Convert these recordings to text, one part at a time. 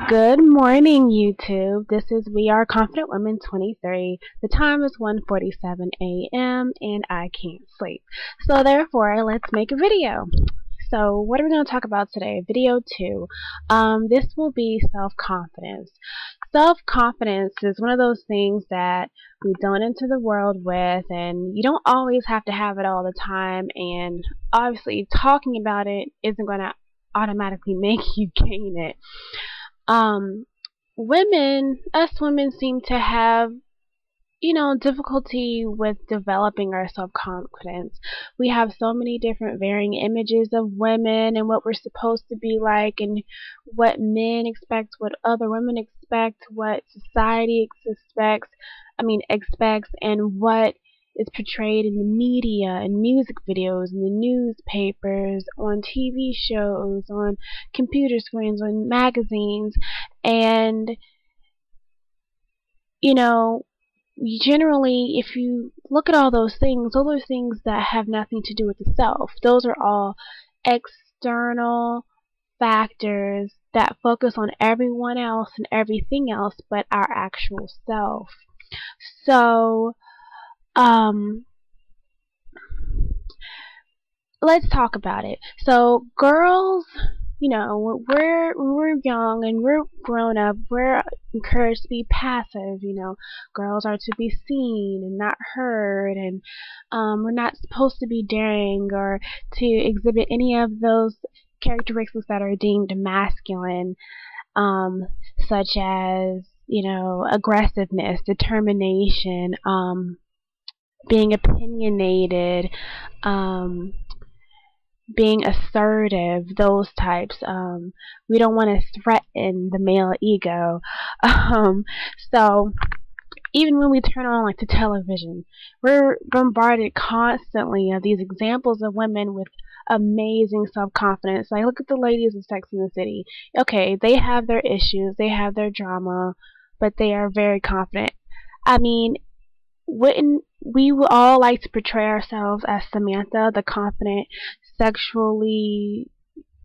Good morning, YouTube. This is We Are Confident Women 23. The time is 1:47 a.m. and I can't sleep. So therefore, let's make a video. So what are we going to talk about today? Video 2. This will be self-confidence. Self-confidence is one of those things that we don't enter the world with, and you don't always have to have it all the time, and obviously talking about it isn't going to automatically make you gain it. um, us women seem to have, difficulty with developing our self-confidence. We have so many different varying images of women and what we're supposed to be like, and what men expect, what other women expect, what society expects, and what is portrayed in the media and music videos and the newspapers, on TV shows, on computer screens, on magazines. And you know generally, if you look at all those are things that have nothing to do with the self. Those are all external factors that focus on everyone else and everything else but our actual self. So, let's talk about it. So, girls, when we're young and we're grown up, we're encouraged to be passive. Girls are to be seen and not heard, and we're not supposed to be daring or to exhibit any of those characteristics that are deemed masculine, such as aggressiveness, determination, being opinionated, being assertive, those types. We don't want to threaten the male ego. So even when we turn on like the television, we're bombarded constantly of these examples of women with amazing self-confidence. Like, look at the ladies of Sex and the City. Okay, they have their issues, they have their drama, but they are very confident. I mean, wouldn't we would all like to portray ourselves as Samantha, the confident, sexually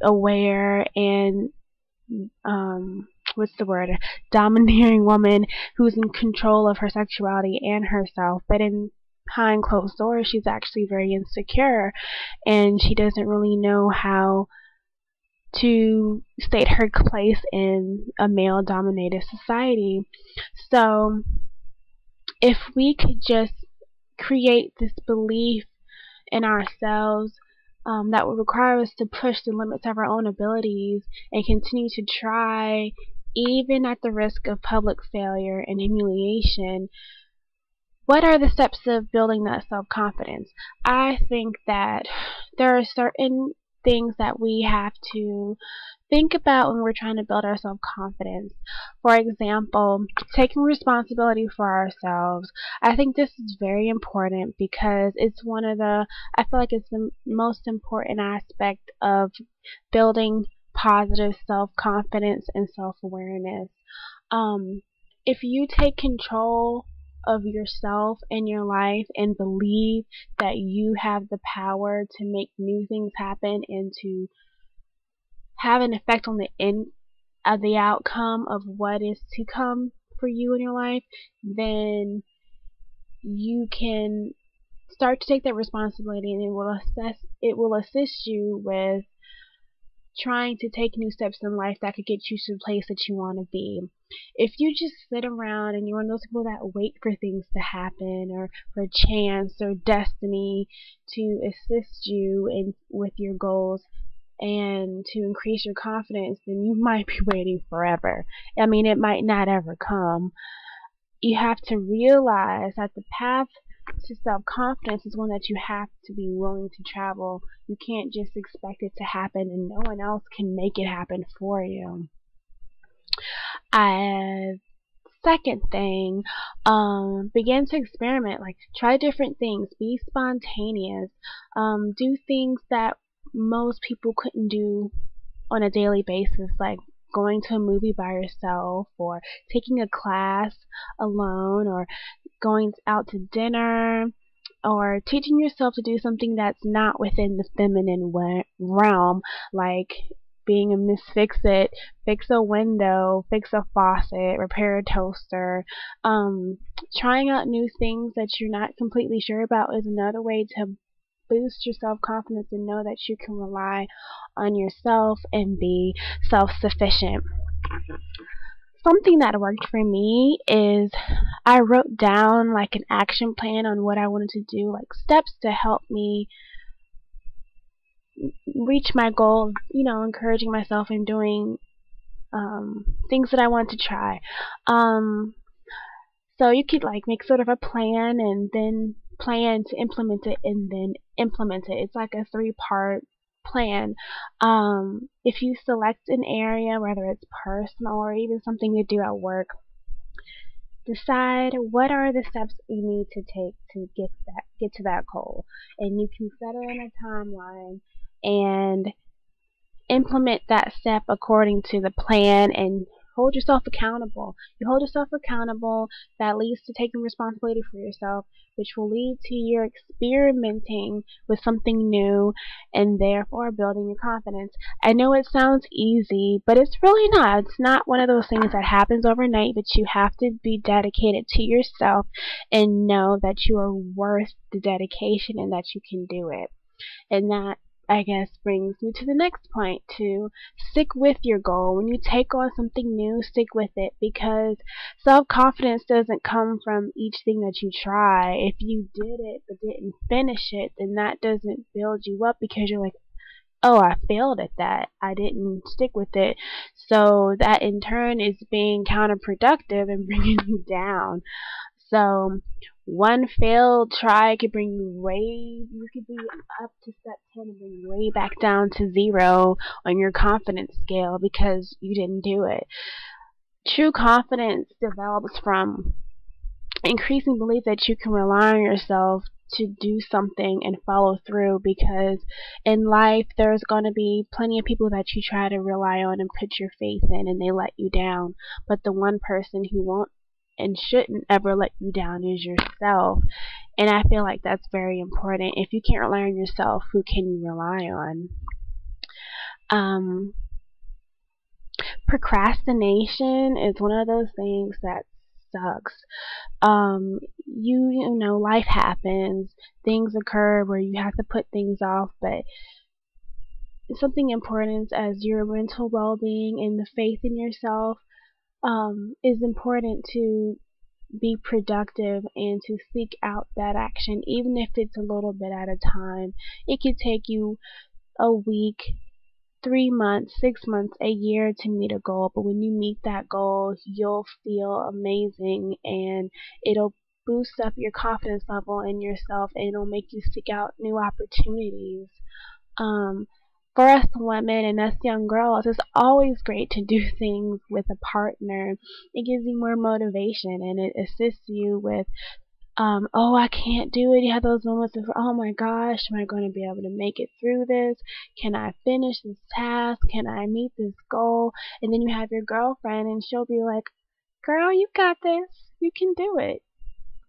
aware, and what's the word? Domineering woman who's in control of her sexuality and herself, but behind closed doors, she's actually very insecure, and she doesn't really know how to state her place in a male-dominated society. So, if we could just create this belief in ourselves, that would require us to push the limits of our own abilities and continue to try, even at the risk of public failure and humiliation. What are the steps of building that self-confidence? I think that there are certain things that we have to think about when we're trying to build our self-confidence. For example, taking responsibility for ourselves. I think this is very important because I feel like it's the most important aspect of building positive self-confidence and self-awareness. If you take control of yourself and your life and believe that you have the power to make new things happen and to have an effect on the end of the outcome of what is to come for you in your life, then you can start to take that responsibility, and it will assist you with trying to take new steps in life that could get you to the place that you want to be. If you just sit around and you're one of those people that wait for things to happen, or for chance or destiny to assist you with your goals and to increase your confidence, then you might be waiting forever. I mean, it might not ever come. You have to realize that the path to self-confidence is one that you have to be willing to travel. You can't just expect it to happen, and no one else can make it happen for you. Second thing, begin to experiment. Like, try different things. Be spontaneous. Do things that most people couldn't do on a daily basis, like going to a movie by yourself, or taking a class alone, or going out to dinner, or teaching yourself to do something that's not within the feminine realm, like being a Miss Fix-It, fix a window, fix a faucet, repair a toaster. Trying out new things that you're not completely sure about is another way to boost your self-confidence and know that you can rely on yourself and be self-sufficient. Something that worked for me is I wrote down like an action plan on what I wanted to do, like steps to help me reach my goal of, encouraging myself and doing things that I want to try. So you could like make sort of a plan and then plan to implement it and then implement it. It's like a three-part plan. If you select an area, whether it's personal or even something you do at work, decide what are the steps you need to take to get to that goal, and you can set it in a timeline and implement that step according to the plan and hold yourself accountable. You hold yourself accountable, that leads to taking responsibility for yourself, which will lead to your experimenting with something new and therefore building your confidence. I know it sounds easy, but it's really not. It's not one of those things that happens overnight, but you have to be dedicated to yourself and know that you are worth the dedication and that you can do it. And that, I guess, brings me to the next point, to stick with your goal. When you take on something new, stick with it, because self-confidence doesn't come from each thing that you try. If you did it but didn't finish it, then that doesn't build you up, because you're like, oh, I failed at that. I didn't stick with it. So that in turn is being counterproductive and bringing you down. So one failed try could bring you could be up to step 10 and bring you way back down to 0 on your confidence scale because you didn't do it. True confidence develops from increasing belief that you can rely on yourself to do something and follow through, because in life there's going to be plenty of people that you try to rely on and put your faith in and they let you down, but the one person who won't and shouldn't ever let you down is yourself. And I feel like that's very important. If you can't rely on yourself, who can you rely on? Procrastination is one of those things that sucks. You know, life happens, things occur where you have to put things off, but something important as your mental well-being and the faith in yourself is important to be productive and to seek out that action, even if it's a little bit at a time. It could take you a week, 3 months, 6 months, a year to meet a goal, but when you meet that goal, you'll feel amazing and it'll boost up your confidence level in yourself and it'll make you seek out new opportunities. For us women and us young girls, it's always great to do things with a partner. It gives you more motivation and it assists you with oh, I can't do it. You have those moments of, oh my gosh, am I going to be able to make it through this? Can I finish this task? Can I meet this goal? And then you have your girlfriend and she'll be like, girl, you got this. You can do it.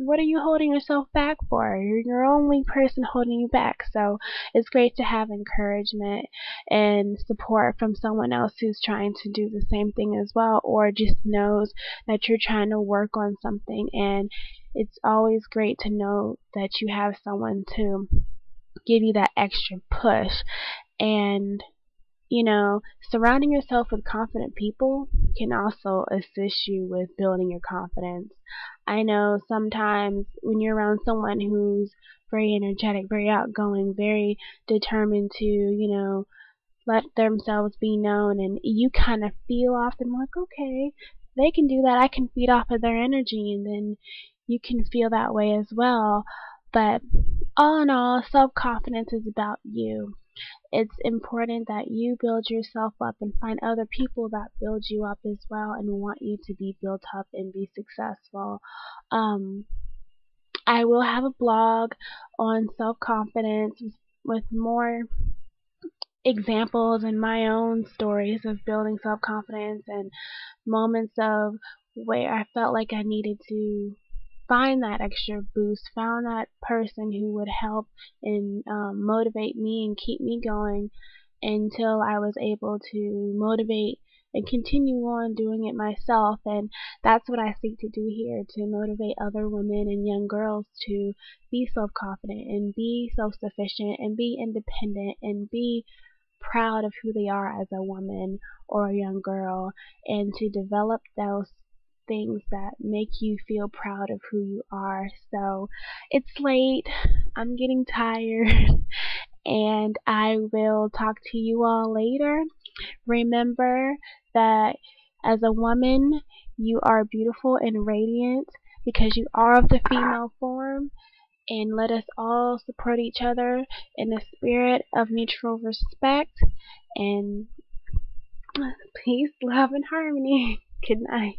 What are you holding yourself back for? You're your only person holding you back. So it's great to have encouragement and support from someone else who's trying to do the same thing as well, or just knows that you're trying to work on something. And it's always great to know that you have someone to give you that extra push. And surrounding yourself with confident people can also assist you with building your confidence. I know sometimes when you're around someone who's very energetic, very outgoing, very determined to, let themselves be known, and you kind of feel off them like, okay, they can do that, I can feed off of their energy, and then you can feel that way as well. But all in all, self-confidence is about you. It's important that you build yourself up and find other people that build you up as well and want you to be built up and be successful. I will have a blog on self-confidence with more examples and my own stories of building self-confidence and moments of where I felt like I needed to find that extra boost, found that person who would help and motivate me and keep me going. until I was able to motivate and continue on doing it myself. And that's what I seek to do here, to motivate other women and young girls to be self-confident and be self-sufficient and be independent and be proud of who they are as a woman or a young girl, and to develop those things that make you feel proud of who you are. So it's late, I'm getting tired, and I will talk to you all later. Remember that as a woman, you are beautiful and radiant because you are of the female form, and let us all support each other in a spirit of mutual respect. And peace, love, and harmony. Good night.